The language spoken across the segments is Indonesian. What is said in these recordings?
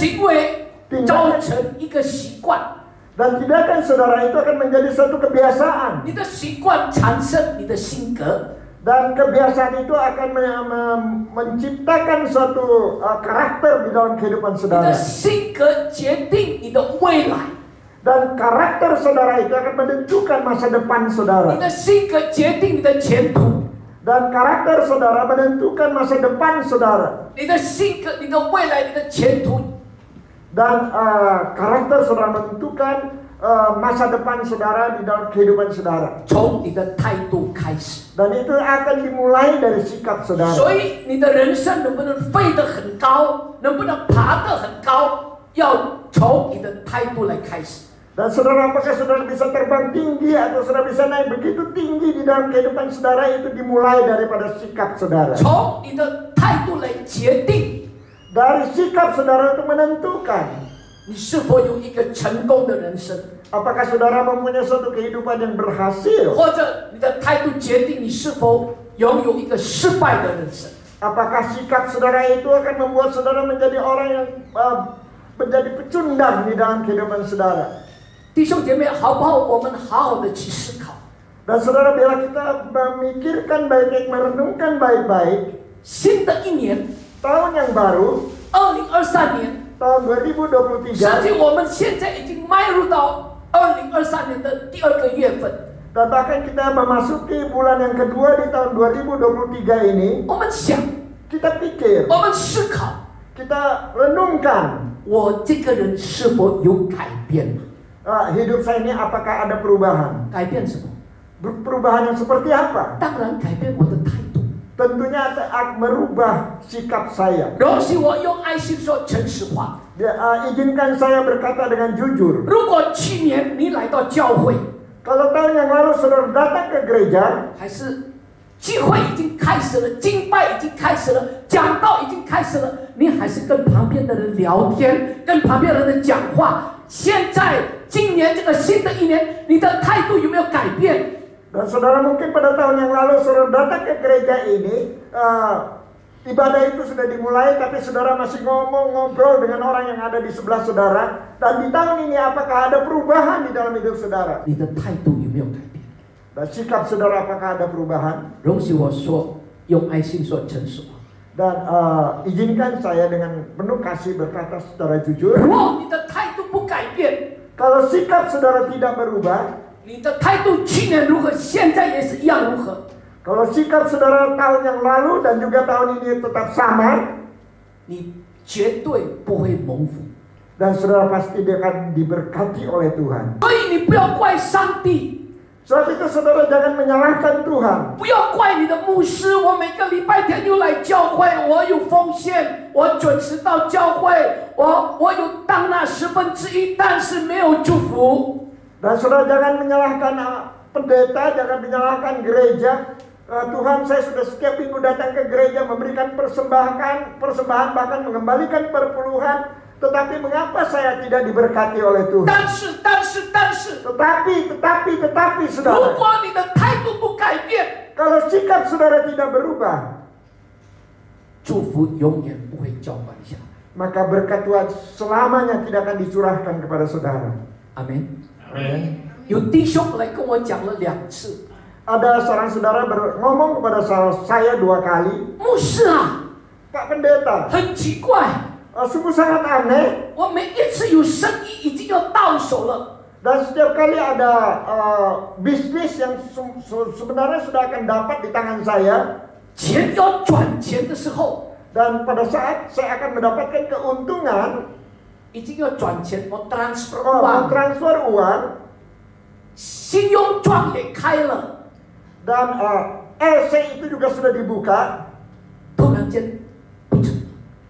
行为造成一个习惯。 Dan tindakan saudara itu akan menjadi suatu kebiasaan. 你的习惯产生你的性格， Dan kebiasaan itu akan menciptakan suatu karakter di dalam kehidupan 你的 saudara. 性格决定你的未来， Dan karakter saudara itu akan menentukan masa depan 你 saudara. 的性格决定你的前途， Dan karakter saudara menentukan masa depan saudara. 你的性格、你的未来、你的前途， Dan karakter saudara menentukan masa depan saudara di dalam kehidupan saudara. 从你的态度开始。 Dan itu akan dimulai dari sikap saudara. 所以你的人生能不能飞得很高，能不能爬得很高，要从你的态度来开始。 Dan saudara, apakah saudara bisa terbang tinggi atau saudara bisa naik begitu tinggi di dalam kehidupan saudara, itu dimulai daripada sikap saudara. 从你的态度来决定 Dari sikap saudara untuk menentukan 你是否有一个成功的人生， apakah saudara mempunyai suatu kehidupan yang berhasil, 或者你的态度决定你是否拥有一个失败的人生。 apakah sikap saudara itu akan membuat saudara menjadi orang yang menjadi pecundang di dalam kehidupan saudara. 弟兄姐妹，好不好？我们好好的去思考。 Dan saudara, bila kita memikirkan baik-baik, merenungkan baik-baik, 新的一年， tahun yang baru, 2023年， tahun 实 2023, 际我们现在已经迈入到2023年的第2个月份。 dan bahkan kita memasuki bulan yang kedua di tahun 2023 ini, 我们想， kita pikir, 我们思考， kita renungkan, 我这个人是否有改变？ hidup saya ini apakah ada perubahan? 改变什么？ Perubahan yang seperti apa? 当然改变我的态度。 Tentunya merubah sikap saya. 容许我用爱心说诚实话。 Izinkan saya berkata dengan jujur. 如果去年你来到教会， Kalau tahun yang lalu saudara datang ke gereja, 还是聚会已经开始了，敬拜已经开始了，讲道已经开始了，你还是跟旁边的人聊天，跟旁边的人讲话。现在今年这个新的一年，你的态度有没有改变？ dan saudara mungkin pada tahun yang lalu saudara datang ke gereja ini, ibadah itu sudah dimulai, tapi saudara masih ngobrol dengan orang yang ada di sebelah saudara. Dan di tahun ini apakah ada perubahan di dalam hidup saudara? 你的态度有没有改变？ Dan sikap saudara apakah ada perubahan? 容许我说，用爱心说诚实话。 Dan izinkan saya dengan penuh kasih berkata secara jujur. 如果你的态度不改变， Kalau sikap saudara tidak berubah, 你的态度去年如何，现在也是一样如何。 kalau sikap saudara tahun yang lalu dan juga tahun ini tetap sama, 你绝对不会蒙福。 dan saudara pasti dia akan diberkati oleh Tuhan. 所以你不要怪上帝。 Sebab itu saudara jangan menyalahkan Tuhan. 不要怪你的牧师，我每个礼拜天又来教会，我有奉献，我准时到教会，我有当那1/10，但是没有祝福。 Dan saudara jangan menyalahkan pendeta, jangan menyalahkan gereja. Tuhan, saya sudah setiap minggu datang ke gereja memberikan persembahan, bahkan mengembalikan perpuluhan. Tetapi mengapa saya tidak diberkati oleh Tuhan? 但是， Tetapi, 如 saudara, 果你的态度不改变， kalau sikap saudara tidak berubah, 祝福永远不会浇灌下来。 maka berkat Tuhan selamanya tidak akan dicurahkan kepada saudara. 阿门。 Amin. 有弟兄来跟我讲了2次， Ada seorang saudara ngomong kepada saya 2 kali, 牧师啊， Pak Pendeta, 很奇怪， sungguh sangat aneh. 我每一次有生意已经要到手了， Dan setiap kali ada bisnis yang sebenarnya sudah akan dapat di tangan saya, 钱要转钱的时候， dan pada saat saya akan mendapatkan keuntungan, 已经要转钱，我 transfer mau 完， transfer uang, 信用状也开了， dan LC itu juga sudah dibuka, 突然间不成，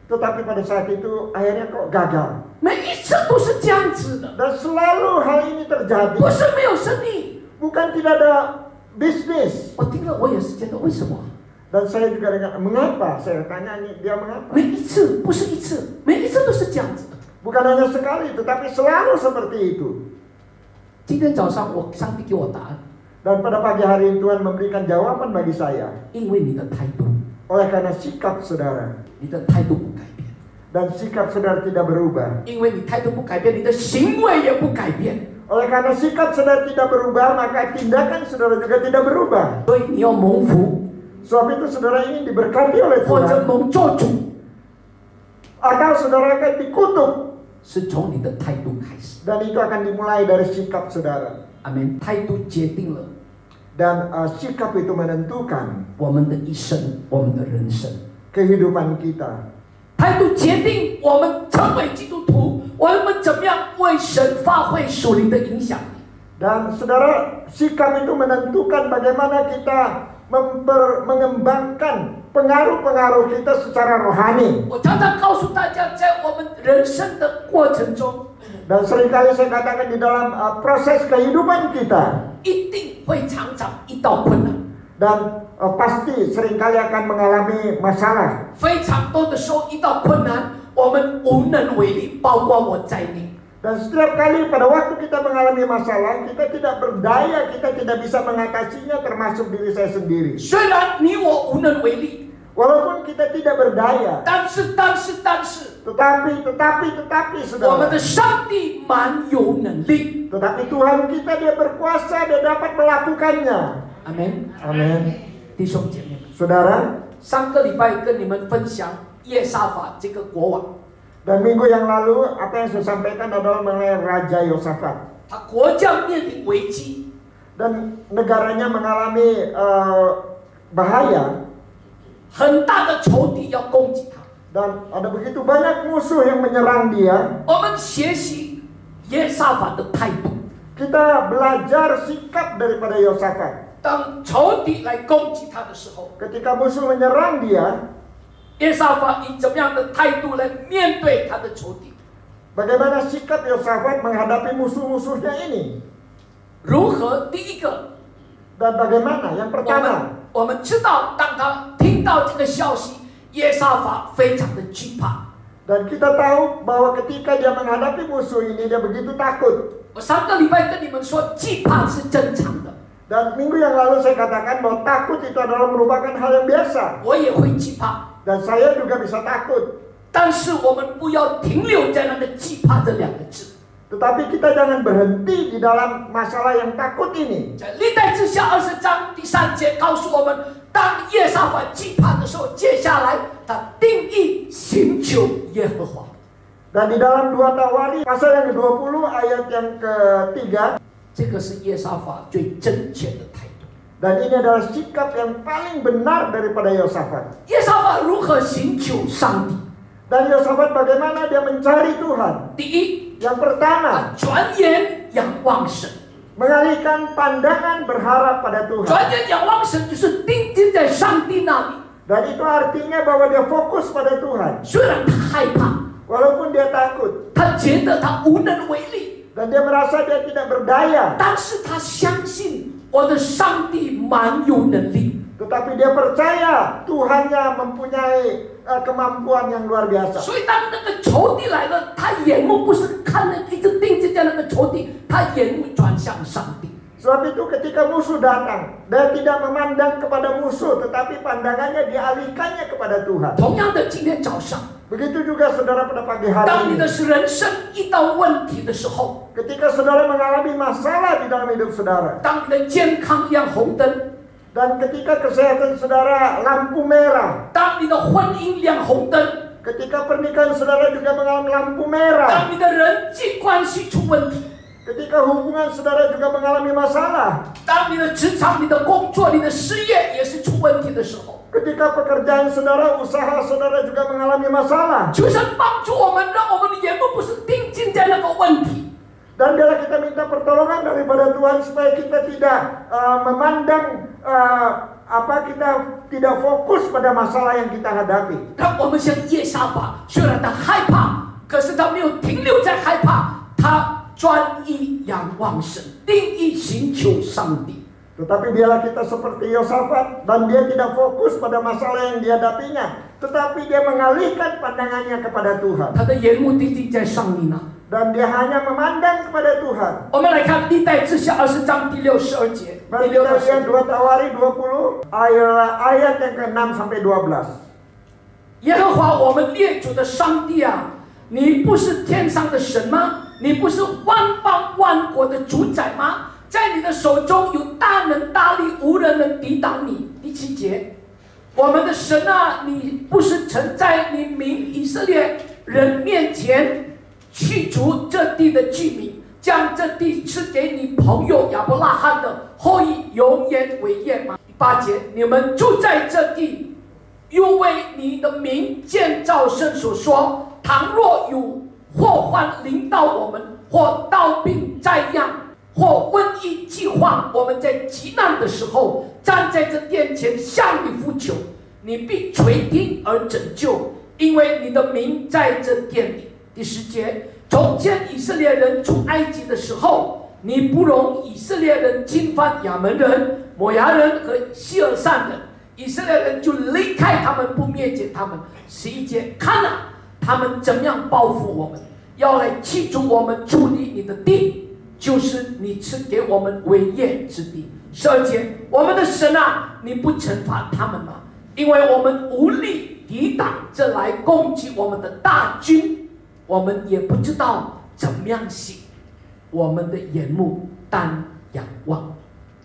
tetapi pada saat itu akhirnya kok gagal. 每一次都是这样子的， Dan selalu hal ini terjadi, 不是没有生意。 bukan tidak ada bisnis. 我听了我也是觉得为什么？ Dan saya juga dengan mengapa, saya tanya dia mengapa. 每一次不是一次，每一次都是这样子的。 Bukan hanya sekali, tetapi selalu seperti itu. 今天早上上帝给我答案， Dan pada pagi hari ini Tuhan memberikan jawaban bagi saya. 因为你的态度， Oleh karena sikap saudara. 你的态度不改变， Dan sikap saudara tidak berubah. 因为你态度不改变，你的行为也不改变。 Oleh karena sikap saudara tidak berubah, maka tindakan saudara juga tidak berubah. 所以你要蒙福， Sebab itu saudara ingin diberkati oleh 或者 Tuhan, 蒙做主， atau saudara akan dikutuk. 是从你的态度开始。 Dan itu akan dimulai dari sikap saudara. 阿门。态度决定了 Dan sikap itu menentukan 我们的一生，我们的人生。 kehidupan kita. 态度决定我们成为基督徒，我们怎么样为神发挥属灵的影响力。 Dan saudara, sikap itu menentukan bagaimana kita mengembangkan pengaruh-pengaruh kita secara rohani. 我常常告诉大家，在我们人生的过程中， Dan seringkali saya katakan di dalam proses kehidupan kita, 一定会常常遇到困难。 dan pasti seringkali akan mengalami masalah. 非常多的时候遇到困难，我们无能为力，包括我在内。 Dan setiap kali pada waktu kita mengalami masalah, kita tidak berdaya, kita tidak bisa mengatasinya, termasuk diri saya sendiri. 虽然你我无能为力， Walaupun kita tidak berdaya, 但是， tetapi 我们 saudara, 的上帝蛮有能力。 tetapi Tuhan kita dia berkuasa, dia dapat melakukannya. 阿门。 Amin. 弟兄姐妹们， Saudara, 上个礼拜跟你们分享耶沙法这个国王， dan minggu yang lalu apa yang saya sampaikan adalah mengenai Raja Yosafat. 他国家面临危机， Dan negaranya mengalami bahaya, 很大的仇敌要攻击他。 dan ada begitu banyak musuh yang menyerang dia. 我们学习耶沙法的态度， Kita belajar sikap daripada Yosafat. 当仇敌来攻击他的时候， Ketika musuh menyerang dia, 耶沙法以怎么样的态度来面对他的仇敌？ bagaimana sikap Yosafat menghadapi musuh-musuhnya ini? 如何？第一个， Dan bagaimana? Yang pertama, 我们知道，当他听到这个消息，耶沙法非常的惧怕。 dan kita tahu bahwa ketika dia menghadapi musuh ini, dia begitu takut. 我上个礼拜跟你们说，惧怕是正常的， Dan minggu yang lalu saya katakan bahwa takut itu adalah merupakan hal yang biasa. 我也会惧怕。 Dan saya juga bisa takut. 但是我们不要停留在那个惧怕这两个字。 Tetapi kita jangan berhenti di dalam masalah yang takut ini. 在历代志下20章第3节告诉我们，当耶沙法惧怕的时候，接下来他定义寻求耶和华。 Dan di dalam 2 Tawari pasal yang ke-20 ayat yang ke-3, 这个是耶沙法最正确的态度。 dan ini adalah sikap yang paling benar daripada Yosafat. 耶沙法如何寻求上帝？ Dan Yosafat bagaimana dia mencari Tuhan? 第一， Yang pertama, 他转眼仰望神。 mengalihkan pandangan berharap pada Tuhan. 转眼仰望神就是定睛在上帝那里。 Dan itu artinya bahwa dia fokus pada Tuhan. 虽然他害怕， Walaupun dia takut 他觉得他无能为力， dan dia merasa dia tidak berdaya, 但是他相信我的上帝蛮有能力。 tetapi dia percaya Tuhannya mempunyai kemampuan yang luar biasa. 所以当那个仇敌来了，他眼目不是看了一直定睛在那个仇敌，他眼目转向上帝。 Sebab itu ketika musuh datang, dia tidak memandang kepada musuh, tetapi pandangannya dialihkannya kepada Tuhan. 同样的，今天早上， Begitu juga saudara pada pagi hari 当你 ini. 的人生遇到问题的时候， Ketika saudara mengalami masalah di dalam hidup saudara, 当你的健康亮红灯， dan ketika kesehatan saudara lampu merah, 当你的婚姻亮红灯， ketika pernikahan saudara juga mengalami lampu merah, 当你的人际关系出问题， ketika hubungan saudara juga mengalami masalah, 当你的职场、你的工作、你的事业也是出问题的时候， ketika pekerjaan saudara, usaha saudara juga mengalami masalah. 求神帮助我们，让我们的眼目不是定睛在那个问题。 Dan biarlah kita minta pertolongan daripada Tuhan supaya kita tidak memandang kita tidak fokus pada masalah yang kita hadapi. 让我们像耶沙法，虽然他害怕，可是他没有停留在害怕，他专一仰望神，定义寻求上帝。 Tetapi biarlah kita seperti Yosafat, dan dia tidak fokus pada masalah yang dihadapinya, tetapi dia mengalihkan pandangannya kepada Tuhan. 他的眼目定睛在上帝那。 Dan dia hanya memandang kepada Tuhan. 我们来看历代志下20章第62节， Mari 第6 kita 到 lihat 2 Tawari 20 ayat yang ke-6 sampai 12. 耶和华我们列祖的上帝啊，你不是天上的神吗？你不是万邦万国的主宰吗？在你的手中有大能大力，无人能抵挡你。第7节，我们的神啊，你不是曾在你民以色列人面前去除这地的居民，将这地赐给你朋友亚伯拉罕的后裔，永远为业吗？第8节，你们住在这地，又为你的名建造圣所，说倘若有祸患临到我们，或刀兵灾殃，或瘟疫饥荒，我们在极难的时候站在这殿前向你呼求，你必垂听而拯救，因为你的名在这殿里。第10节，从前以色列人出埃及的时候，你不容以色列人侵犯亚门人、摩押人和希尔散人，以色列人就离开他们，不灭绝他们。11节，看啊，他们怎样报复我们，要来弃除我们处理你的地，就是你赐给我们为业之地。12节，我们的神啊，你不惩罚他们吗？因为我们无力抵挡这来攻击我们的大军，我们也不知道怎么样行，我们的眼目单仰望。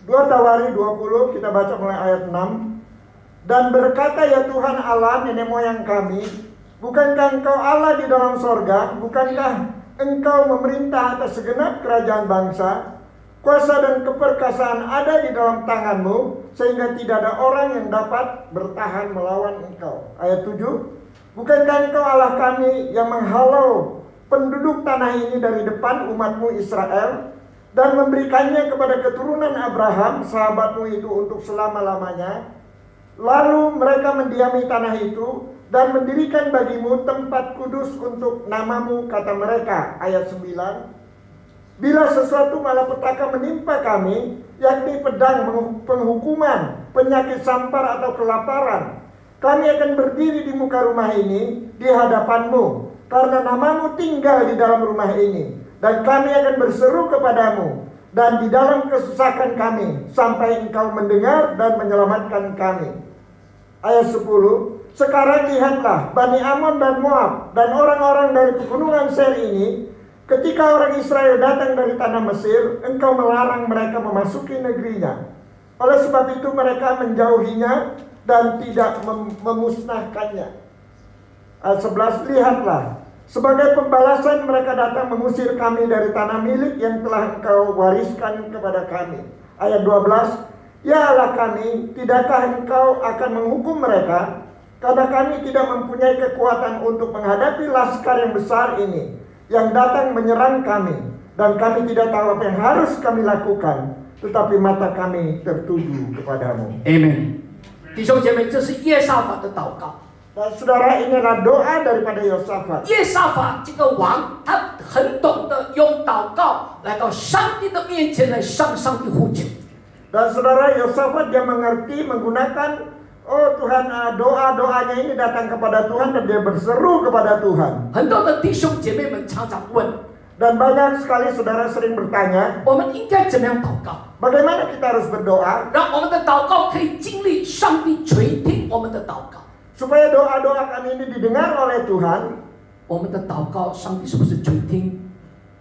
2 Tawari 20 kita baca mulai ayat 6. Dan berkata, ya Tuhan Allah nenek moyang kami, bukankah Engkau Allah di dalam sorga? Bukankah Engkau memerintah atas segenap kerajaan bangsa? Kuasa dan keperkasaan ada di dalam tangan-Mu, sehingga tidak ada orang yang dapat bertahan melawan Engkau. Ayat 7. Bukankah Engkau Allah kami yang menghalau penduduk tanah ini dari depan umat-Mu Israel, dan memberikannya kepada keturunan Abraham, sahabat-Mu itu, untuk selama-lamanya? Lalu mereka mendiami tanah itu dan mendirikan bagimu tempat kudus untuk namamu, kata mereka. Ayat 9. Bila sesuatu malapetaka menimpa kami, yakni pedang, penghukuman, penyakit sampar atau kelaparan, kami akan berdiri di muka rumah ini di hadapanmu, karena namamu tinggal di dalam rumah ini, dan kami akan berseru kepadamu dan di dalam kesusahan kami, sampai Engkau mendengar dan menyelamatkan kami. Ayat 10. Sekarang lihatlah, Bani Amon dan Moab dan orang-orang dari pegunungan Seir ini, ketika orang Israel datang dari tanah Mesir, Engkau melarang mereka memasuki negerinya. Oleh sebab itu mereka menjauhinya dan tidak memusnahkannya. Ayat 11. Lihatlah, sebagai pembalasan mereka datang mengusir kami dari tanah milik yang telah Engkau wariskan kepada kami. Ayat 12. Ya Allah kami, tidakkah Engkau akan menghukum mereka? Karena kami tidak mempunyai kekuatan untuk menghadapi laskar yang besar ini, yang datang menyerang kami, dan kami tidak tahu apa yang harus kami lakukan, tetapi mata kami tertuju kepadamu. Amen. 弟兄姐妹，这是耶沙法的祷告。 Dan saudara, inilah doa daripada Yosafat. 耶沙法这个王，他很懂得用祷告来到上帝的面前来向上帝呼求。 Dan saudara, Yosafat dia mengerti menggunakan Tuhan, doa-doanya ini datang kepada Tuhan dan dia berseru kepada Tuhan. 很多的弟兄姐妹们常常问， Dan banyak sekali saudara sering bertanya, 我们应该怎么样祷告， bagaimana kita harus berdoa 让我们的祷告可以经历上帝垂听我们的祷告。 supaya doa-doa kami ini didengar oleh Tuhan. 我们的祷告，上帝是不是垂听？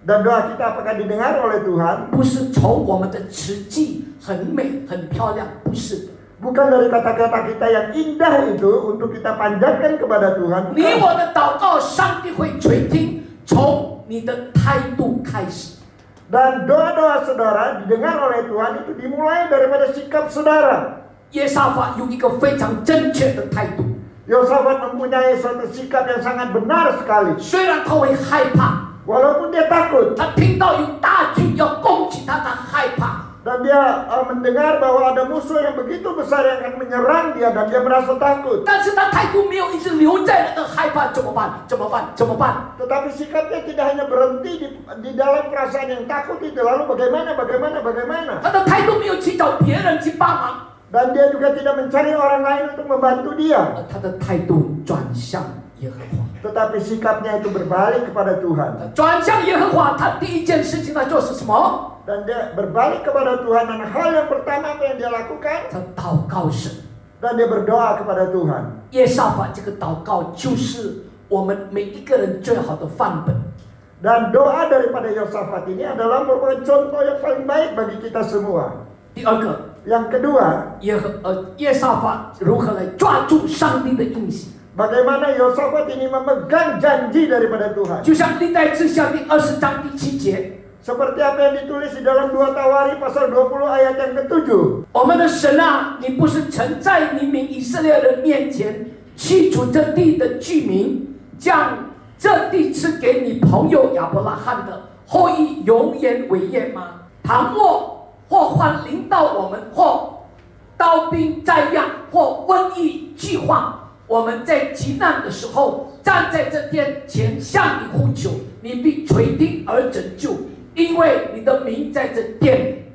Dan doa kita apakah didengar oleh Tuhan? 不是从我们的词句很美很漂亮，不是的。 Bukan dari kata-kata kita yang indah itu untuk kita panjatkan kepada Tuhan. 你我的祷告，上帝会垂听，从你的态度开始。 Dan doa-doa saudara didengar oleh Tuhan itu dimulai daripada sikap saudara. 耶沙法有一个非常正确的态度， Yosafat mempunyai suatu sikap yang sangat benar sekali. 虽然他会害怕， Walaupun dia takut 他听到有大军要攻击他，他害怕。 dan dia mendengar bahwa ada musuh yang begitu besar yang akan menyerang dia dan dia merasa takut. 但是他态度没有一直留在那个害怕，怎么办？怎么办？怎么办？ Tetapi sikapnya tidak hanya berhenti di dalam perasaan yang takut itu. Lalu bagaimana? 他的态度没有去找别人去帮忙， Dan dia juga tidak mencari orang lain untuk membantu dia. 他的态度转向耶和华。 Tetapi sikapnya itu berbalik kepada Tuhan. 转向耶和华，他第一件事情他做是什么？ Dan dia berbalik kepada Tuhan, dan hal yang pertama apa yang dia lakukan? 他祷告神。Dan dia berdoa kepada Tuhan. 耶沙法这个祷告就是我们每一个人最好的范本。 Dan doa daripada Yosafat ini adalah merupakan contoh yang paling baik bagi kita semua. 第二个， Yang kedua, 耶沙法如何来抓住上帝的应许？ bagaimana Yosafat ini memegang janji daripada Tuhan. 就像历代志下第20章第7节， Seperti apa yang ditulis di dalam 2 Tawari pasal 20 ayat yang ke-7. 我们的神啊，你不是曾在你民以色列人面前驱逐这地的居民，将这地赐给你朋友亚伯拉罕的后裔永远为业吗？倘若祸患临到我们，或刀兵灾殃，或瘟疫巨患，我们在极难的时候站在这殿前向你呼求，你必垂听而拯救，因为你的名在这殿里。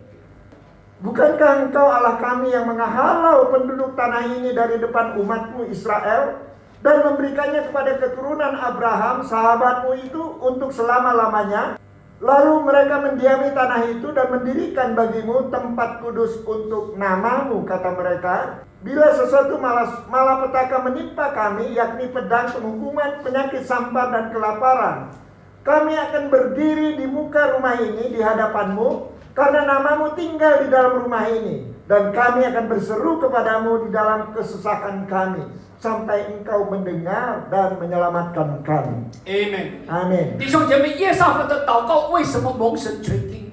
Bukankah engkau Allah kami yang menghalau penduduk tanah ini dari depan umatmu Israel dan memberikannya kepada keturunan Abraham sahabatmu itu untuk selama-lamanya? Lalu mereka mendiami tanah itu dan mendirikan bagimu tempat kudus untuk namamu, kata mereka. Bila sesuatu malapetaka menimpa kami, yakni pedang, penghukuman, penyakit sampar dan kelaparan, kami akan berdiri di muka rumah ini di hadapanmu, karena namamu tinggal di dalam rumah ini, dan kami akan berseru kepadamu di dalam kesusahan kami, sampai engkau mendengar dan menyelamatkan kami. Amen. Amin. 弟兄姐妹，耶沙法的祷告为什么蒙神垂听？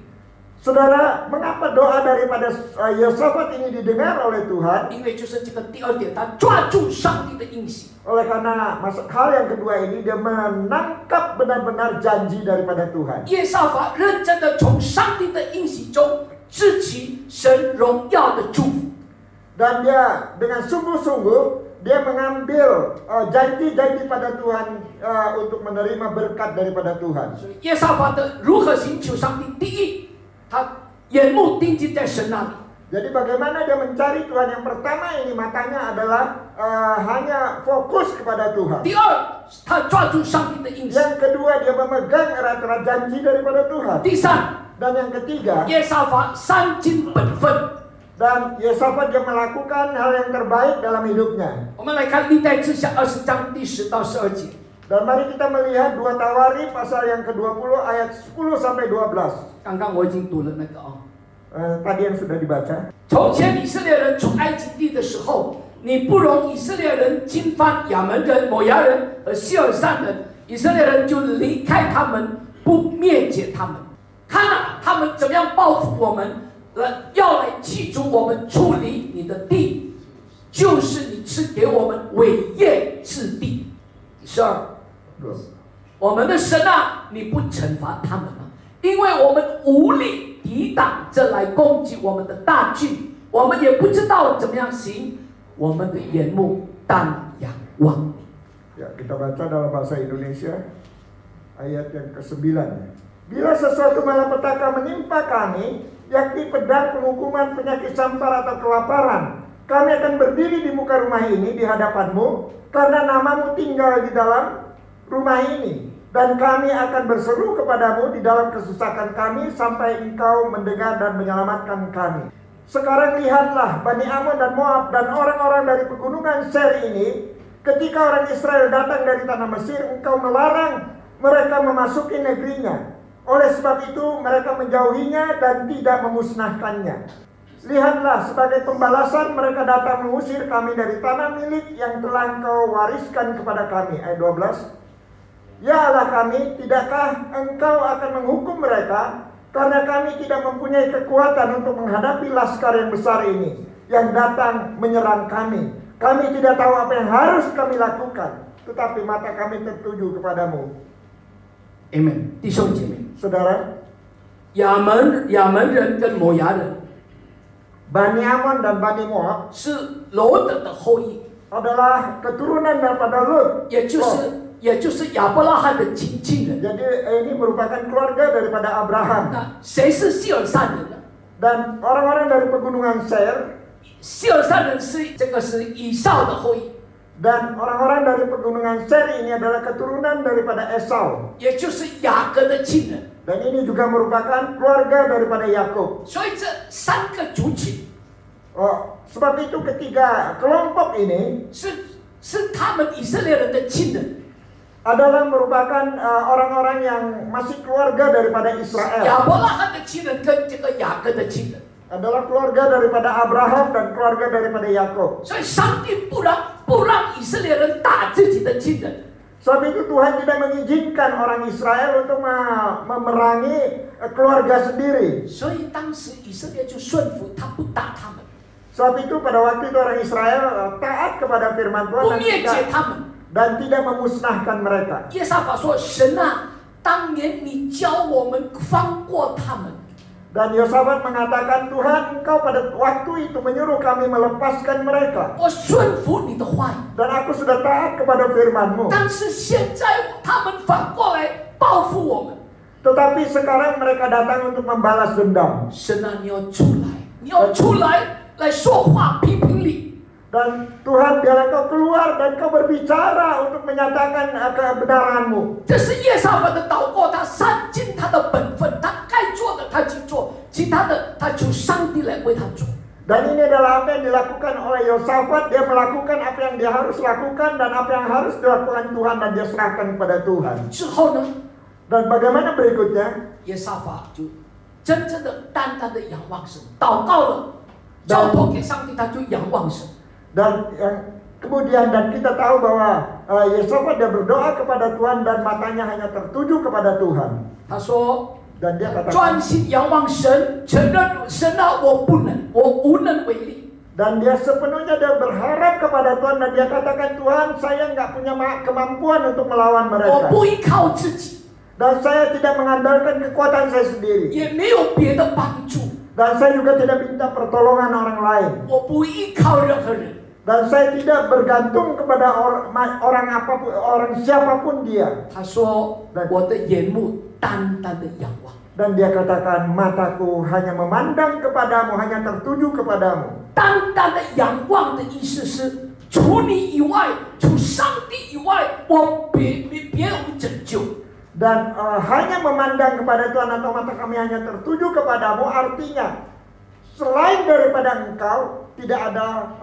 Saudara, mengapa doa daripada Yosafat ini didengar oleh Tuhan? 因为就是这个第二点，他抓住上帝的应许。 Oleh karena hal yang kedua ini, dia menangkap benar-benar janji daripada Tuhan. 耶沙法认真的从上帝的应许中支取神荣耀的祝福。 Dan dia dengan sungguh-sungguh dia mengambil janji-janji pada Tuhan untuk menerima berkat daripada Tuhan. 所以耶沙法的如何寻求上帝？第一，他眼目定睛在神那里。 Jadi bagaimana dia mencari Tuhan? Yang pertama ini matanya adalah hanya fokus kepada Tuhan. 第二，他抓住上帝的应许。 Yang kedua, dia memegang erat-erat janji daripada Tuhan. 第三， Dan yang ketiga, 耶沙法三尽本分。 dan Yosafat dia melakukan hal yang terbaik dalam hidupnya. 我们来看历代志下20章第10到12节。 Dan mari kita melihat 2 Tawari pasal yang ke-20 ayat 10 sampai 12. 刚刚我已经读了那个啊。 Tadi yang sudah dibaca. 从前以色列人出埃及地的时候，你不容以色列人侵犯亚门人、摩押人和希尔散人，以色列人就离开他们，不灭绝他们。看啊，他们怎么样报复我们，要来驱逐我们出离你的地，就是你赐给我们伟业之地。12，我们的神啊，你不惩罚他们吗？因为我们无力抵挡这来攻击我们的大军，我们也不知道怎么样行，我们的眼目但仰望你。 Ya, kita baca dalam bahasa Indonesia ayat yang ke-9. Bila sesuatu malapetaka menimpa kami, yakni pedang, penghukuman, penyakit sampar atau kelaparan, kami akan berdiri di muka rumah ini di hadapanmu, karena namamu tinggal di dalam rumah ini, dan kami akan berseru kepadamu di dalam kesusahan kami sampai engkau mendengar dan menyelamatkan kami. Sekarang lihatlah, Bani Ammon dan Moab dan orang-orang dari pegunungan Seir ini, ketika orang Israel datang dari tanah Mesir, engkau melarang mereka memasuki negerinya. Oleh sebab itu mereka menjauhinya dan tidak memusnahkannya. Lihatlah, sebagai pembalasan mereka datang mengusir kami dari tanah milik yang telah engkau wariskan kepada kami. Ayat 12. Ya Allah kami, tidakkah engkau akan menghukum mereka? Karena kami tidak mempunyai kekuatan untuk menghadapi laskar yang besar ini yang datang menyerang kami. Kami tidak tahu apa yang harus kami lakukan, tetapi mata kami tertuju kepadamu. Amen， 弟兄姐妹， Saudara, 亚门人跟摩押人 Bani Ammon dan Bani Moab 是罗德的后裔， adalah keturunan daripada Lut. 也就是亚伯拉罕的亲人。 Jadi ini merupakan keluarga daripada Abraham. 那谁是希尔散人呢？ Dan orang-orang dari pegunungan Seir, 希尔散人是以扫的后裔， dan orang-orang dari pegunungan Seir ini adalah keturunan daripada Esau. 也就是雅各的亲人。 Dan ini juga merupakan keluarga daripada Yakub. 所以这三个族群， Sebab itu ketiga kelompok ini 是他们以色列人的亲人， adalah merupakan orang-orang yang masih keluarga daripada 亚 Israel. 伯拉罕的亲人跟这个雅各的亲人。 Adalah keluarga daripada Abraham dan keluarga daripada Yakub. 所以上帝不让以色列人打自己的亲人。 Sebab itu Tuhan tidak mengizinkan orang Israel untuk memerangi keluarga sendiri. 所以当时以色列就顺服，他不打他们， Sebab itu pada waktu itu orang Israel taat kepada firman 不 Tuhan 灭绝他们。 dan tidak memusnahkan mereka. 耶沙法说：“神啊，当年你教我们放过他们。” Dan Yosafat mengatakan, Tuhan, Engkau pada waktu itu menyuruh kami melepaskan mereka. 我顺服你的话语， Dan aku sudah taat kepada firman-Mu. 但是现在他们反过来报复我们。 Tetapi sekarang mereka datang untuk membalas dendam. 神啊，你要出来，你要出来说话，评评理。 Dan Tuhan, biarlah Kau keluar dan Kau berbicara untuk menyatakan kebenaran-Mu. 这是耶沙法的祷告，他善尽他的本分，他该做的他去做，其他的他求上帝来为他做。 Dan ini adalah apa yang dilakukan oleh Yosafat. Dia melakukan apa yang dia harus lakukan dan apa yang harus dilakukan Tuhan dan dia serahkan kepada Tuhan. 之后呢， Dan bagaimana berikutnya? 耶沙法就真正的单单的仰望神，祷告了，交托给上帝，他就仰望神。 Dan kemudian dan kita tahu bahwa Yosafat dia berdoa kepada Tuhan dan matanya hanya tertuju kepada Tuhan. 他说。 Dan dia 专 katakan 心仰望神，承认神啊，我无能为力。 dan dia sepenuhnya dia berharap kepada Tuhan dan dia katakan, Tuhan, saya nggak punya kemampuan untuk melawan 我 mereka. 不依靠自己， Dan saya tidak mengandalkan kekuatan saya sendiri. 也没有别的帮助。 Dan saya juga tidak minta pertolongan orang lain. 我不依靠任何人， Dan saya tidak bergantung kepada orang apapun, orang siapapun dia. 他说我的眼目单单的仰望。 Dan dia katakan, mataku hanya memandang kepadamu, hanya tertuju kepadamu. 单单的仰望的意思是，除你以外，除上帝以外，我别无拯救。 Dan hanya memandang kepada Tuhan atau mata kami hanya tertuju kepadamu, artinya selain daripada Engkau tidak ada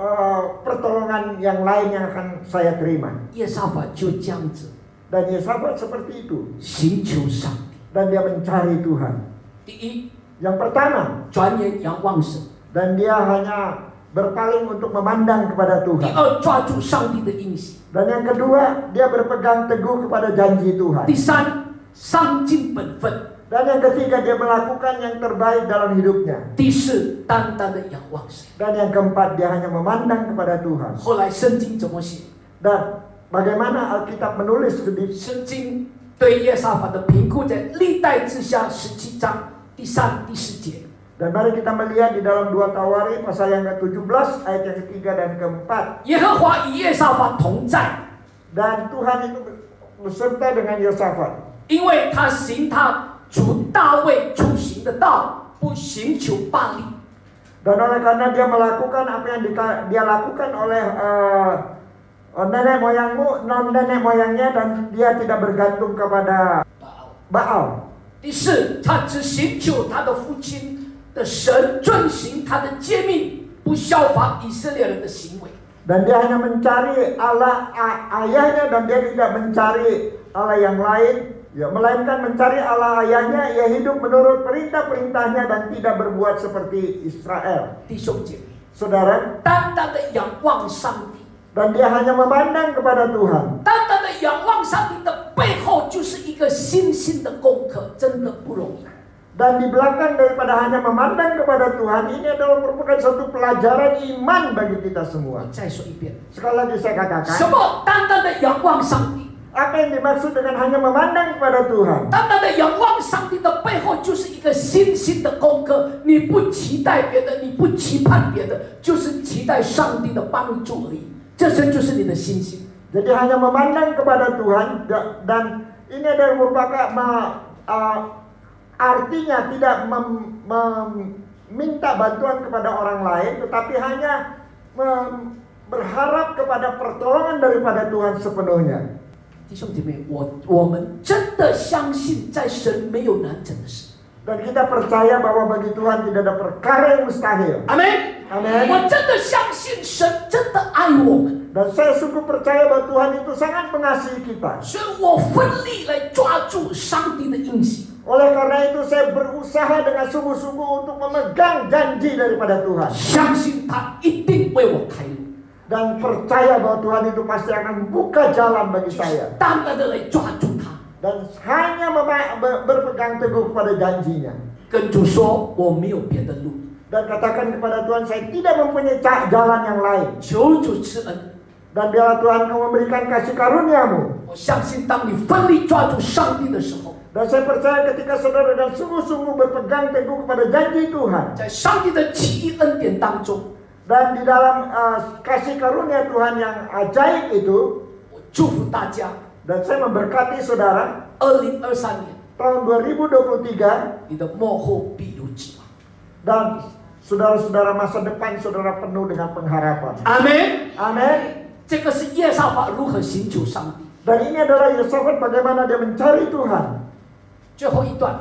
pertolongan yang lain yang akan saya terima. 耶沙法就这样子 Dan Yosafat seperti itu. 寻求上帝。 Dan dia mencari Tuhan. 第一， Yang pertama, 转眼仰望神； dan dia hanya berpaling untuk memandang kepada 第 Tuhan. 二，抓住上帝的应许； Dan yang kedua, dia berpegang teguh kepada janji Tuhan. 第三，上尽本分； Dan yang ketiga, dia melakukan yang terbaik dalam hidupnya. 第四，单单的仰望神。 Dan yang keempat, dia hanya memandang kepada Tuhan. 后来圣经怎么写？ Dan bagaimana Alkitab menulis di 圣经对耶沙法的评估在历代志下17章第3、第4节。 Dan mari kita melihat di dalam 2 Tawarik pasal yang ke-17 ayat yang ketiga dan keempat. 耶和华与耶沙法同在， Dan Tuhan itu beserta dengan Yosafat. 因为他行他主大卫出行的道，不寻求霸利。 Dan oleh karena dia melakukan apa yang dia lakukan oleh nenek moyangnya dan dia tidak bergantung kepada Baal. 第四，他只寻求他的父亲的神，遵行他的诫命，不效法以色列人的行为。 Dan dia hanya mencari Allah ayahnya dan dia tidak mencari Allah yang lain, ya, melainkan mencari Allah ayahnya, ia hidup menurut perintah-perintahnya dan tidak berbuat seperti Israel. 弟兄姐妹， Saudara, 单单的仰望上帝， dan dia hanya memandang kepada Tuhan. 单单的仰望上帝的背后，就是一个信心的功课，真的不容易。 Dan di belakang daripada hanya memandang kepada Tuhan, ini adalah merupakan satu pelajaran iman bagi kita 我 semua. 再说一遍， Sekali lagi saya 什 katakan, 么单单的仰望上帝？ apa yang dimaksud dengan hanya memandang kepada Tuhan? 单单的仰望上帝的背后，就是一个信心的功课。你不期待别的，你不期盼别的，就是期待上帝的帮助而已。这就是你的信心。 Jadi hanya memandang kepada Tuhan dan ini adalah merupakan artinya tidak meminta bantuan kepada orang lain, tetapi hanya berharap kepada pertolongan daripada Tuhan sepenuhnya. 弟兄姐妹，我们真的相信，在神没有难成的事。Dan kita percaya bahwa bagi Tuhan tidak ada perkara yang mustahil. 阿门。 Amin. 我真的相信神真的爱我们， Dan saya sungguh percaya bahwa Tuhan itu sangat mengasihi kita. 所以我奋力来抓住上帝的应许。 Oleh karena itu saya berusaha dengan sungguh-sungguh untuk memegang janji daripada Tuhan. 相信他一定为我开路， Dan percaya bahwa Tuhan itu pasti akan membuka jalan bagi saya. 单单的来抓住他， Dan hanya berpegang teguh kepada janjinya. 跟主说我没有别的路， Dan katakan kepada Tuhan, saya tidak mempunyai jalan yang lain. 求主赐恩。 Dan biarlah Tuhan kau memberikan kasih karuniamu. 我相信当你奋力抓住上帝的时候， Dan saya percaya ketika saudara dan sungguh-sungguh berpegang teguh kepada janji Tuhan. 在上帝的奇异恩典当中， Dan di dalam kasih karunia Tuhan yang ajaib itu. 我祝福大家， Dan saya memberkati saudara. 2023年 Tahun 2023. 你的幕后必有指望。 Dan saudara-saudara masa depan saudara penuh dengan pengharapan. 阿门。 Amin. 这个是耶沙法如何寻求上帝。 Dan ini adalah Yosafat bagaimana dia mencari Tuhan. 最后一段，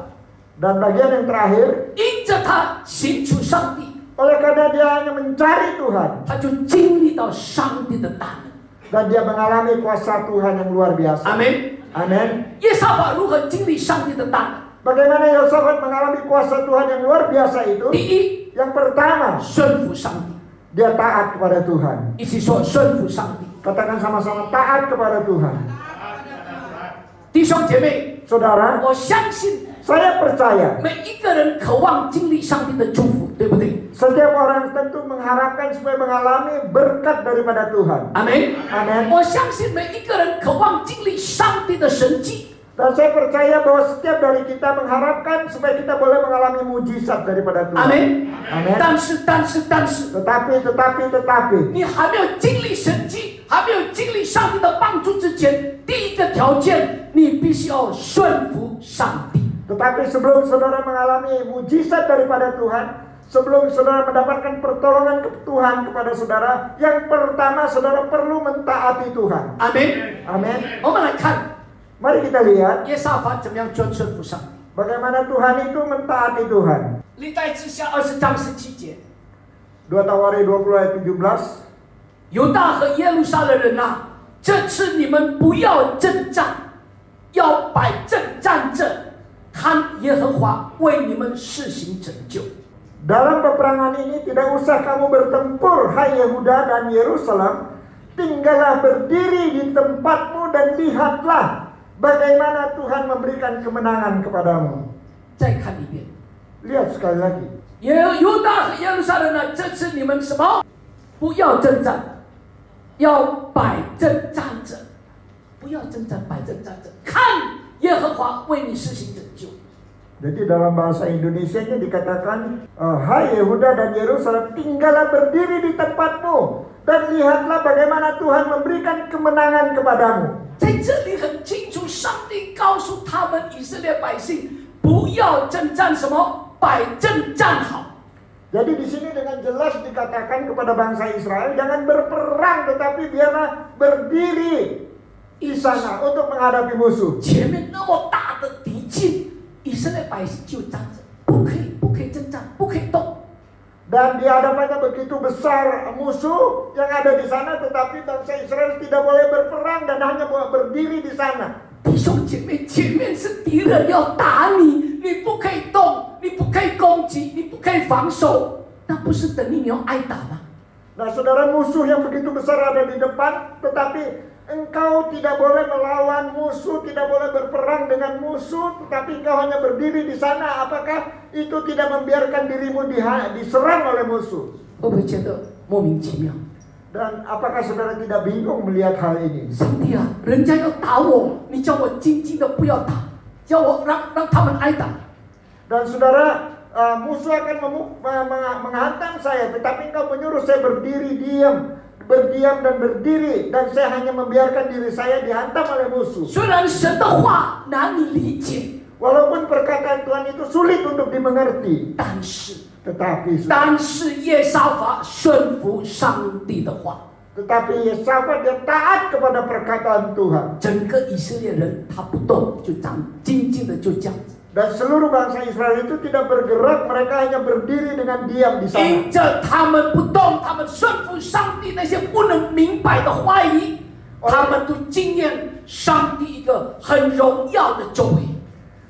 Dan bagian yang terakhir, 因着他寻求上帝， oleh karena dia hanya mencari Tuhan. 他就经历到上帝的大能。 Dan dia mengalami kuasa Tuhan yang luar biasa. 阿门。 Amin. 耶沙法如何经历上帝的大能？ Bagaimana Yosafat mengalami kuasa Tuhan yang luar biasa itu? 第一， Yang pertama, 顺服上帝。 dia taat kepada Tuhan. 一起说顺服上帝。 Katakan sama-sama taat kepada Tuhan. 弟兄姐妹， Saudara, 我相信 saya percaya 每一个人渴望经历上帝的祝福，对不对？ setiap orang tentu mengharapkan supaya mengalami berkat daripada Tuhan. 阿门。 Amin. 我相信每一个人渴望经历上帝的神迹。 Dan saya percaya bahwa setiap dari kita mengharapkan supaya kita boleh mengalami mujizat daripada Tuhan. 阿门。 Amin. 但是， Tetapi, 你还没有经历神迹，还没有经历上帝的帮助之前，第一个条件，你必须要顺服上帝。 Tetapi sebelum saudara mengalami mujizat daripada Tuhan, sebelum saudara mendapatkan pertolongan Tuhan kepada saudara, yang pertama saudara perlu mentaati Tuhan. 阿门。 Amin. 我们来看 Mari kita lihat 耶沙法怎么样顺服上帝。 bagaimana Tuhan itu mentaati Tuhan. 历代志下20章17节， 2 Tawari 20 ayat 17. 犹大和耶路撒冷人啊，这次你们不要征战，要摆阵站着，看耶和华为你们施行拯救。 Dalam peperangan ini tidak usah kamu bertempur, hai Yehuda dan Yerusalem. Tinggallah berdiri di tempatmu dan lihatlah bagaimana Tuhan memberikan kemenangan kepadamu. 再看一遍， Lihat sekali lagi. 犹大和耶路撒冷啊，这次你们什么？不要征战，要摆阵站着，不要征战，摆阵站着，看耶和华为你施行拯救。 Jadi dalam bahasa Indonesianya dikatakan, hai Yehuda dan Yerusalem, tinggallah berdiri di tempatmu dan lihatlah bagaimana Tuhan memberikan kemenangan kepadamu. 在这里很清楚，上帝告诉他们以色列百姓不要征战，什么摆阵站好。 Jadi di sini dengan jelas dikatakan kepada bangsa Israel, jangan berperang tetapi biarlah berdiri di sana untuk menghadapi musuh. 前面那么大的敌境，以色列百姓就站着，不可以征战，不可以动。 Dan di hadapannya begitu besar musuh yang ada di sana, tetapi bangsa Israel tidak boleh berperang dan hanya boleh berdiri di sana. 弟兄姐妹，前面是敌人要打你，你不可以动，你不可以攻击，你不可以防守，那不是等于你要挨打吗？ Nah, saudara, musuh yang begitu besar ada di depan, tetapi engkau tidak boleh melawan musuh, tidak boleh berperang dengan musuh, tetapi engkau hanya berdiri di sana. Apakah itu tidak membiarkan dirimu diserang oleh musuh? 会不会觉得莫名其妙？ Dan apakah saudara tidak bingung melihat hal ini? 上帝啊，人家要打我，你叫我静静的不要打，叫我让他们挨打。 Dan saudara, musuh akan menghantam saya, tetapi engkau menyuruh saya berdiri berdiam dan berdiri, dan saya hanya membiarkan diri saya dihantam oleh musuh. 虽然神的话难以理解， Walaupun perkataan Tuhan itu sulit untuk dimengerti, 但是耶沙法顺服上帝的话， tetapi Yosafat dia taat kepada perkataan Tuhan. 整个以色列人他不动就站，静静的就这样子。Dan seluruh bangsa Israel itu tidak bergerak, mereka hanya berdiri dengan diam di sana. 因着他们不动，他们顺服上帝那些不能明白的话语，他们都经验上帝一个很荣耀的作为。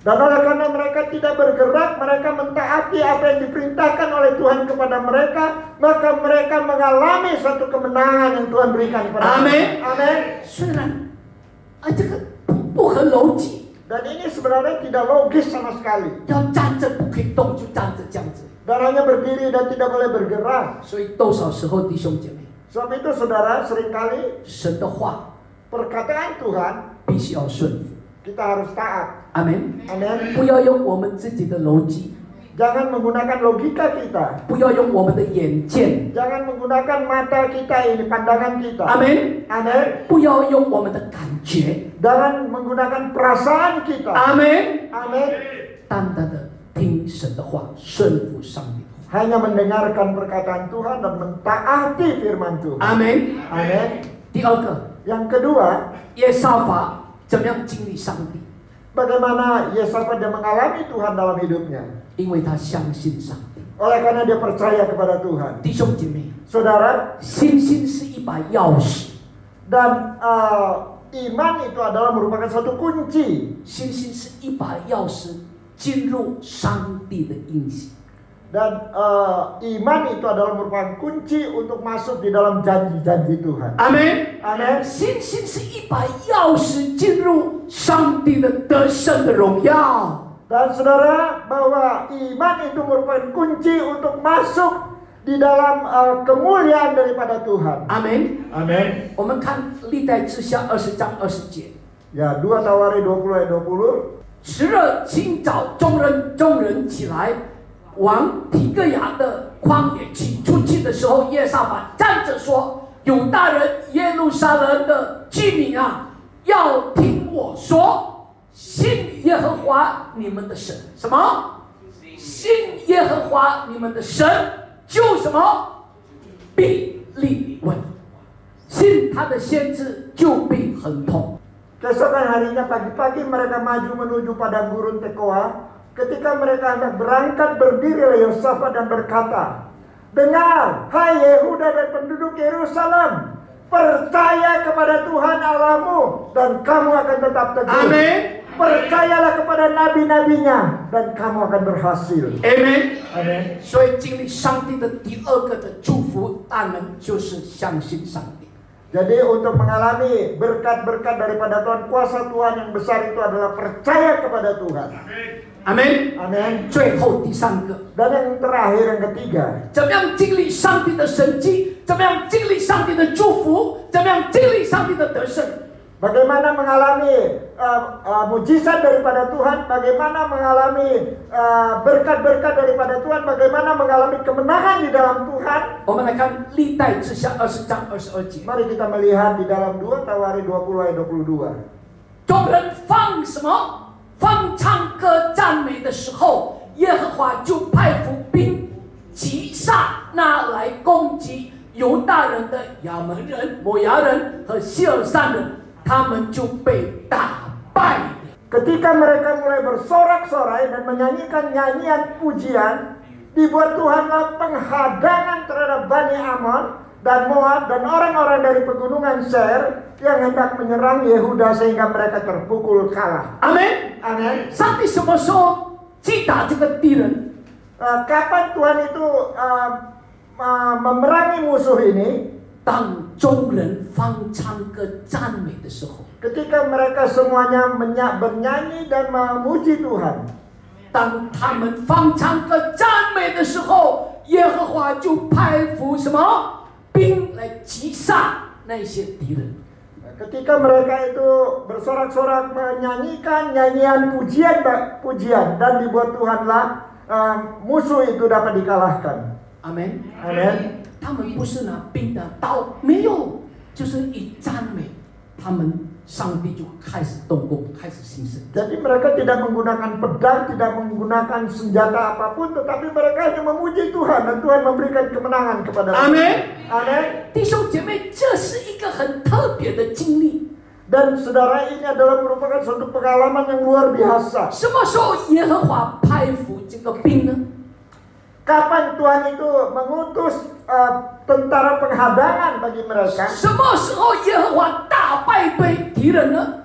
Dan oleh karena mereka tidak bergerak, mereka mentaati apa yang diperintahkan oleh Tuhan kepada mereka, maka mereka mengalami suatu kemenangan yang Tuhan berikan kepada mereka. Amin. Amin. 虽然这个不合逻辑， Dan ini sebenarnya tidak logis sama sekali. 要站着不可以动就站着这样子。 Dan hanya berdiri dan tidak boleh bergerak. 所以多少时候弟兄姐妹， Sebab itu saudara, seringkali 神的话 perkataan Tuhan 必须要顺服。 kita harus taat. 阿门。 Amin. 不要用我们自己的逻辑， Jangan menggunakan logika kita. 不要用我们的眼见， Jangan menggunakan mata kita ini, pandangan kita. 阿门。 Amin. 不要用我们的感觉， Jangan menggunakan perasaan kita. 阿门。 Amin. 淡淡的听神的话，顺服上帝。 Hanya mendengarkan perkataan Tuhan dan mentaati firman Tuhan. 阿门。 Amin. 第二个， Yang kedua, 耶沙法怎么样经历上帝？ bagaimana Yesafat dia mengalami Tuhan dalam hidupnya. 因为他相信上帝。 Oleh karena dia percaya kepada Tuhan. 弟兄姐妹， Saudara, 信心是一把钥匙， dan iman itu adalah merupakan suatu kunci. 信心是一把钥匙，进入上帝的应许。 Dan iman itu adalah merupakan kunci untuk masuk di dalam janji-janji Tuhan. 阿门。 Amin. 信心是一把钥匙，进入上帝的得胜的荣耀。 Dan saudara, bahwa iman itu merupakan kunci untuk masuk di dalam kemuliaan daripada Tuhan. 阿门。 Amin. 我们看历代志下20章20节。 Ya, 2 Tawari 20 ayat 20. 时热清早，众人起来，往提各雅的旷野去。出去的时候，耶沙法站着说：“犹大人、耶路撒冷的居民啊，要听我说。” 信耶和华你们的神，什么？信耶和华你们的神，就什么？必立稳。信他的先知，就必亨通。 Keesokan harinya pagi-pagi mereka maju menuju padang gurun Tekoa. Ketika mereka hendak berangkat, berdirilah Yosafat dan berkata, "Dengar, hai Yehuda dan penduduk Yerusalem, percaya kepada Tuhan Allahmu dan kamu akan tetap teguh. Amin. Percayalah kepada nabi-nabinya dan kamu akan berhasil." Amen。 Amin. 所以经历上帝的第二个的祝福大门，就是相信上帝。 Jadi untuk mengalami berkat-berkat daripada Tuhan, kuasa Tuhan yang besar itu adalah percaya kepada Tuhan. 阿门。 Amin. 最后第三个， Dan yang terakhir, yang ketiga, 怎么样经历上帝的神迹？怎么样经历上帝的祝福？怎么样经历上帝的得胜？ bagaimana mengalami mujizat daripada Tuhan, bagaimana mengalami berkat-berkat daripada Tuhan, bagaimana mengalami kemenangan di dalam Tuhan. 我们来看历代志下20章22节。 Mari kita melihat di dalam 2 Tawari 20 ayat 22. 众人放什么？放唱歌赞美的时候，耶和华就派伏兵击杀那来攻击犹大人的亚门人、摩押人和希尔散人，他们就被打败了。 Ketika mereka mulai bersorak-sorai dan menyanyikan nyanyian pujian, dibuat Tuhanlah penghadangan terhadap Bani Amon dan Moab dan orang-orang dari pegunungan Seir yang hendak menyerang Yehuda sehingga mereka terpukul kalah. 阿门。 Amin. 上帝什么时候击打这个敌人？ Kapan Tuhan itu memerangi musuh ini? 当众人放唱歌赞美的时候， Ketika mereka semuanya bernyanyi dan memuji Tuhan. 当他们放唱歌赞美的时候，耶和华就派伏什么兵来击杀那些敌人。 Ketika mereka itu bersorak-sorak menyanyikan nyanyian pujian dan dibuat Tuhanlah musuh itu dapat dikalahkan. 阿门。 Amin. 他们不是拿兵的刀，没有，就是一赞美，他们上帝就开始动工，开始兴盛。 Jadi mereka tidak menggunakan pedang, tidak menggunakan senjata apapun, tetapi mereka hanya memuji Tuhan dan Tuhan memberikan kemenangan kepada mereka. Amin. Amin. 弟兄姐妹，这是一个很特别的经历。Dan saudara, ini adalah merupakan suatu pengalaman yang luar biasa. 什么时候耶和华派服这个兵呢？ Kapan Tuhan itu mengutus tentara penghadangan bagi mereka? 什么时候耶和华大败对敌人呢？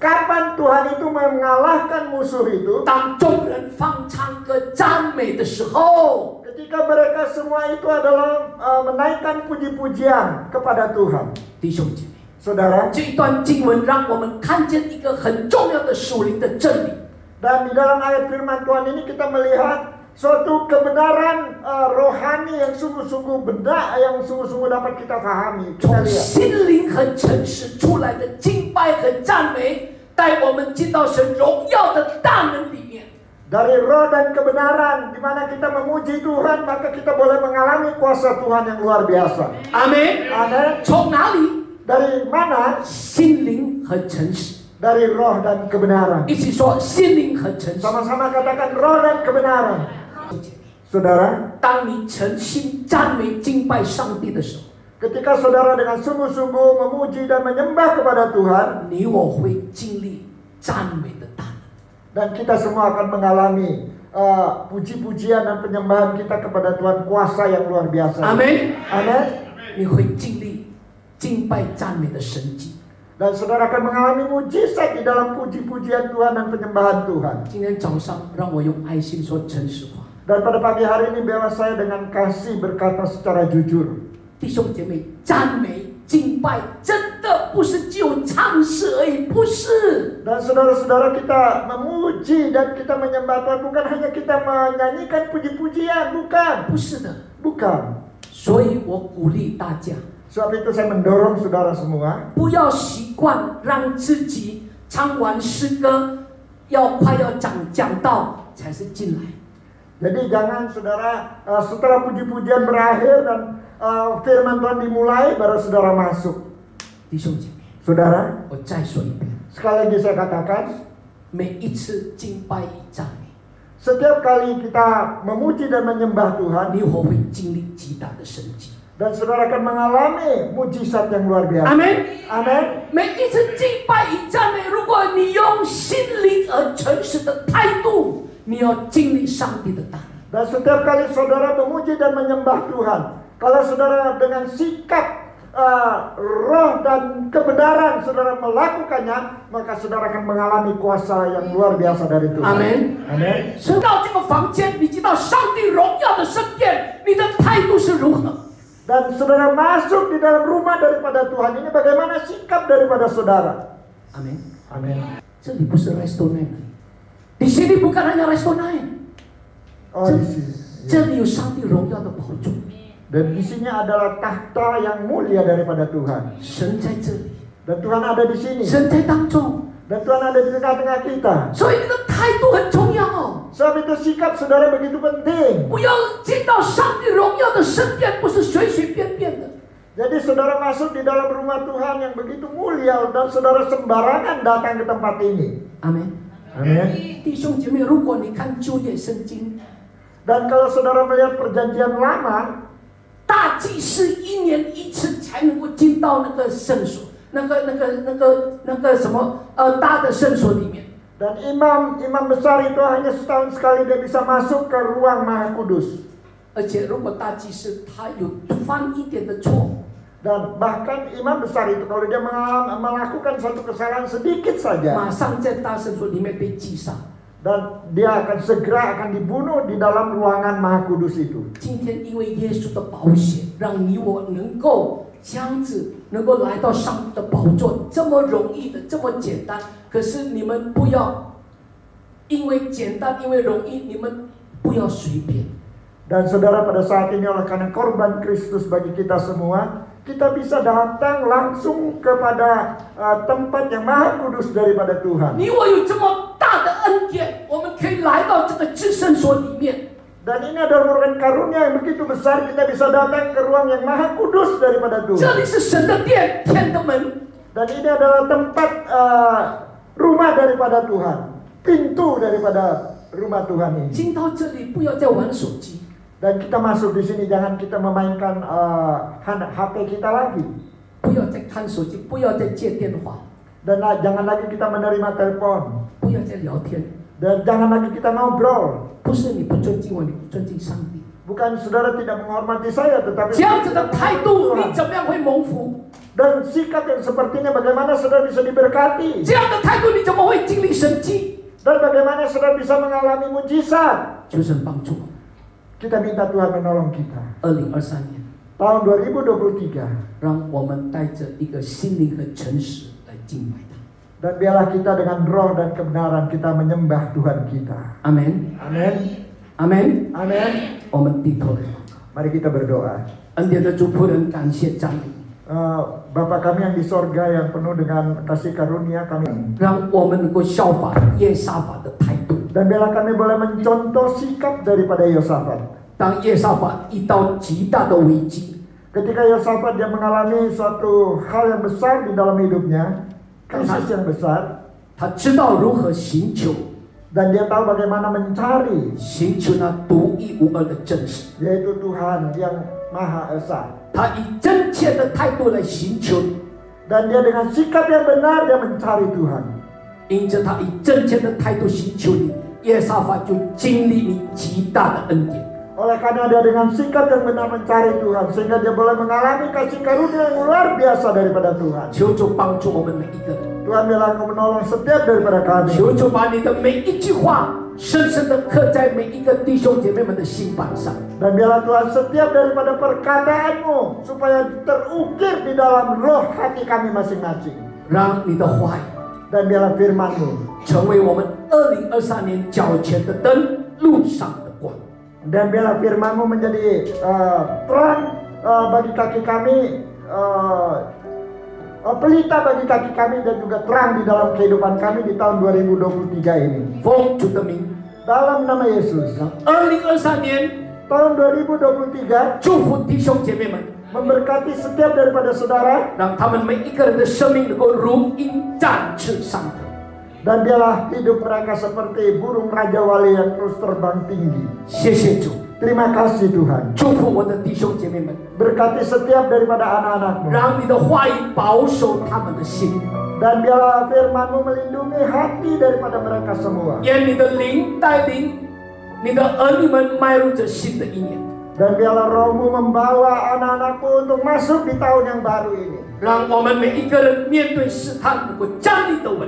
Kapan Tuhan itu mengalahkan musuh itu? 当众人放唱歌赞美的时候， Ketika mereka semua itu adalah menaikkan puji-pujian kepada Tuhan. 弟兄姐妹， Saudara, 这一段经文让我们看见一个很重要的属灵的真理。 dan di dalam ayat firman Tuhan ini kita melihat suatu kebenaran rohani yang sungguh-sungguh benar, yang sungguh-sungguh dapat kita pahami. 从 Kita lihat. 心灵和诚实出来的敬拜和赞美，带我们进到神荣耀的大能里面。 Dari roh dan kebenaran, di mana kita memuji Tuhan, maka kita boleh mengalami kuasa Tuhan yang luar biasa. 阿门。 Amin. 从哪里？ Dari mana? 心灵和诚实。 Dari roh dan kebenaran. 一起说心灵和诚实。 Sama-sama katakan roh dan kebenaran. Saudara, 当你诚心赞美敬拜上帝的时候， ketika saudara dengan sungguh-sungguh memuji dan menyembah kepada Tuhan, 你我会经历赞美的大能。 dan kita semua akan mengalami puji-pujian dan penyembahan kita kepada Tuhan, kuasa yang luar biasa. 阿门。 Amin. 你会经历敬拜赞美的神迹。 Dan saudara akan mengalami mujizat di dalam puji-pujian Tuhan dan penyembahan Tuhan. 今天早上让我用爱心说诚实话。 Dan pada pagi hari ini biarlah saya dengan kasih berkata secara jujur. 弟兄姐妹，赞美敬拜真的不是只有唱诗而已，不是。 Dan saudara-saudara, kita memuji dan kita menyembah Tuhan bukan hanya kita menyanyikan puji-pujian, bukan. 不是的。 Bukan. 所以我鼓励大家， Sebab itu saya mendorong saudara semua, 不要习惯让自己唱完诗歌，快要讲道才是进来。 jadi jangan saudara setelah puji-pujian berakhir dan firman Tuhan dimulai baru saudara masuk. 弟兄姐妹， Saudara, 我再说一遍， sekali lagi saya katakan, 每一次敬拜与赞美， setiap kali kita memuji dan menyembah Tuhan, 你我会经历极大的神迹。 dan saudara akan mengalami mujizat yang luar biasa. 阿门。 Amin. 每一次敬拜与赞美，如果你用心灵而诚实的态度，你要经历上帝的大能。 Dan setiap kali saudara memuji dan menyembah Tuhan, kalau saudara dengan sikap roh dan kebenaran saudara melakukannya, maka saudara akan mengalami kuasa yang luar biasa dari Tuhan. 阿门。 Amin. 进到这个房间，你进到上帝荣耀的圣殿，你的态度是如何？ Dan saudara masuk di dalam rumah daripada Tuhan, ini bagaimana sikap daripada saudara? 阿门。 Amin. 这里不是 restoran， di sini bukan hanya restoran， Oh, di sini. 这里有上帝荣耀的宝座， Dan di sini adalah tahta yang mulia daripada Tuhan. 神在这里， Dan Tuhan ada di sini. 神在当中， Dan Tuhan ada di tengah-tengah kita. 所以你的态度很重要哦。 Sebab itu sikap saudara begitu penting. 不要进到上帝荣耀的圣殿，不是随随便便的。 Jadi saudara masuk di dalam rumah Tuhan yang begitu mulia dan saudara sembarangan datang ke tempat ini. 阿门。 Amin. 弟兄姐妹，如果你看旧约圣经， Dan kalau saudara melihat perjanjian lama, 大祭司1年1次才能够进到那个圣所，那个什么大的圣所里面。 dan imam besar itu hanya setahun sekali dia bisa masuk ke ruang Maha Kudus. 而且如果大祭司他有犯一点的错误， Dan bahkan imam besar itu kalau dia melakukan satu kesalahan sedikit saja, 马上在大圣所里面被击杀。 dan dia akan segera akan dibunuh di dalam ruangan Maha Kudus itu. 今天因为耶稣的宝血，让你我能够这样子能够来到上帝的宝座，这么容易的，这么简单。可是你们不要因为简单，因为容易，你们不要随便。 Dan saudara, pada saat ini oleh karena korban Kristus bagi kita semua, kita bisa datang langsung kepada tempat yang Maha Kudus daripada Tuhan. 你我有这么大的恩典，我们可以来到这个至圣所里面。 Dan ini adalah merupakan karunia yang begitu besar, kita bisa datang ke ruang yang Maha Kudus daripada 这 Tuhan. 里是神的殿，天的门。 Dan ini adalah tempat rumah daripada Tuhan, pintu daripada rumah Tuhan ini. 进到这里，不要再玩手机， Dan kita masuk di sini, jangan kita memainkan HP kita lagi. 不要再看手机，不要再接电话。Dan jangan lagi kita menerima telepon. 不要再聊天， Dan jangan lagi kita ngobrol. 不是你不尊敬我，你不尊敬上帝。 Bukan saudara tidak menghormati saya, tetapi 这样子的态度，你怎么样会蒙福？ dan sikap yang sepertinya bagaimana saudara bisa diberkati? 这样的态度，你怎么会经历神迹？ Dan bagaimana saudara bisa mengalami mujizat? 求神帮助我。 Kita minta Tuhan menolong kita. 2023年， Tahun 2023. 让我们带着一个心灵和诚实来敬拜他。 Dan biarlah kita dengan roh dan kebenaran kita menyembah Tuhan kita. 阿门， Amin. 阿门。 Amin. 我们低头来祷告。 Mari kita berdoa. 恩典的主仆人，感谢赞美， Bapa kami yang di sorga yang penuh dengan kasih karunia kami. 让我们能够效法耶沙法的态度。 Dan biarlah kami boleh mencontoh sikap daripada Yosafat. 当耶沙法遇到极大的危机， Ketika Yosafat dia mengalami suatu hal yang besar di dalam hidupnya, krisis yang besar, 他知道如何寻求， dan dia tahu bagaimana mencari, 寻求那独一无二的真实。 yaitu Tuhan yang Maha Esa. 他以真切的态度来寻求你， Dan dia dengan sikap yang benar dia mencari Tuhan. 因着他以真切的态度寻求你，耶沙法就经历你极大的恩典。 Oleh karena dia dengan sikap yang benar mencari Tuhan, sehingga dia boleh mengalami kasih karunia yang luar biasa daripada Tuhan. 求主帮助我们每一个人， Tuhan bilang Engkau menolong setiap daripada kami. 求主把你的每一句话深深的刻在每一个弟兄姐妹们的心板上。 Dan biarlah Tuhan setiap daripada perkataanmu supaya terukir di dalam roh hati kami masing-masing. 让你的话语 Dan biarlah firman-Mu 成为我们2023年脚前的灯，路上的光。 dan biarlah firman-Mu menjadi terang bagi kaki kami, pelita bagi kaki kami dan juga terang di dalam kehidupan kami di tahun 2023 ini. 奉主的名， Dalam nama Yesus. 让2023年 Tahun 2023祝福弟兄姐妹们， memberkati setiap daripada saudara 让他们每一个人的生命能够如鹰展翅上腾。 dan biarlah hidup mereka seperti burung raja wali yang terus terbang tinggi. 谢谢主， Terima kasih Tuhan. 祝福我的弟兄姐妹们， Berkati setiap daripada anak-anak-Mu 让你的话语保守他们的心， dan biarlah firman-Mu melindungi hati daripada mereka semua. 愿你的灵带领你的儿女们迈入这新的一年， Dan biarlah roh-Mu membawa anak-anak-Mu untuk masuk di tahun yang baru ini. 让我们每一个人面对试探能够站立得稳。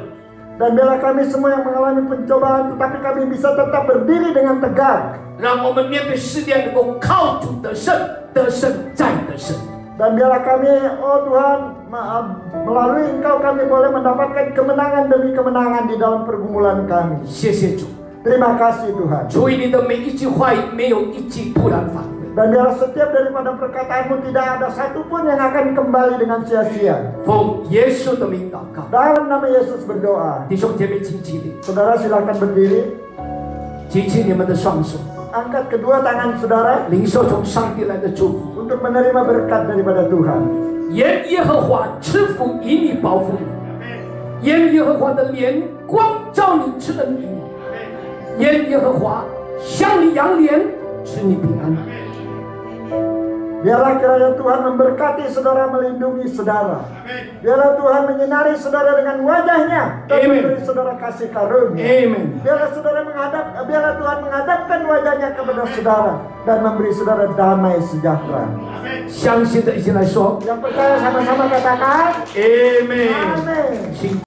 Dan biarlah kami semua yang mengalami pencobaan, tetapi kami bisa tetap berdiri dengan tegak. 让我们面对试炼能够靠主得胜，得胜再得胜。 Dan biarlah kami, oh Tuhan, melalui Engkau kami boleh mendapatkan kemenangan demi kemenangan di dalam pergumulan kami. 谢谢主， Terima kasih Tuhan. 主以你的每一句话语没有一句突然返回。 Dan biarlah setiap daripada perkataanmu tidak ada satupun yang akan kembali dengan sia-sia. 奉耶稣的名祷告， Dalam nama Yesus berdoa. 弟兄姐妹请起立， Saudara silakan berdiri. 举起你们的双手， Angkat kedua tangan saudara 领受从上帝来的祝福。 untuk menerima berkat daripada Tuhan. 愿耶和华赐福以你保护你，愿耶和华的脸光照你赐恩于你，愿耶和华向你扬脸赐你平安。 Biarlah kiranya Tuhan memberkati saudara, melindungi saudara. Biarlah Tuhan menyinari saudara dengan wajahnya dan Amen. memberi saudara kasih karunia. Amen. Biarlah Tuhan menghadapkan wajahnya kepada saudara dan memberi saudara damai sejahtera. 相信的一起来说 Yang percaya sama-sama katakan Amen。 Amin. 请